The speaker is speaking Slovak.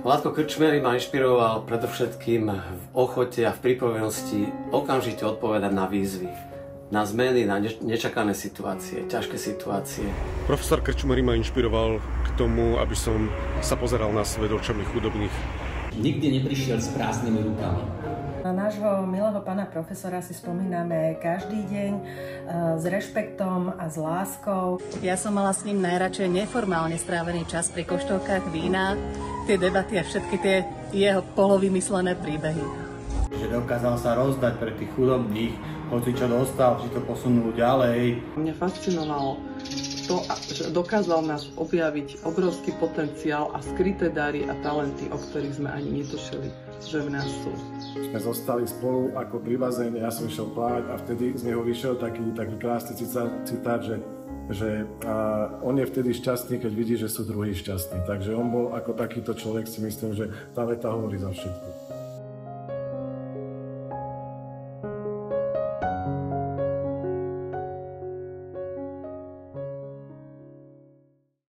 Vládko Krčmery ma inšpiroval predovšetkým v ochote a v pripravenosti okamžite odpovedať na výzvy, na zmeny, na nečakané situácie, ťažké situácie. Profesor Krčmery ma inšpiroval k tomu, aby som sa pozeral na svet očami chudobných. Nikdy neprišiel s prázdnymi rukami. Na nášho milého pána profesora si spomíname každý deň s rešpektom a s láskou. Ja som mala s ním najradšej neformálne strávený čas pri koštovkách vína, tie debaty a všetky tie jeho polovymyslené príbehy. Že dokázal sa rozdať pre tých chudobných, hoci čo dostal, či to posunul ďalej. Mňa fascinovalo to, že dokázal nás objaviť obrovský potenciál a skryté dary a talenty, o ktorých sme ani netušili, že v nás sú. Sme zostali spolu ako pri bazéne, ja som išiel plávať a vtedy z neho vyšiel taký krásny citát, že on je vtedy šťastný, keď vidí, že sú druhí šťastní. Takže on bol ako takýto človek, si myslím, že tá veta hovorí za všetko.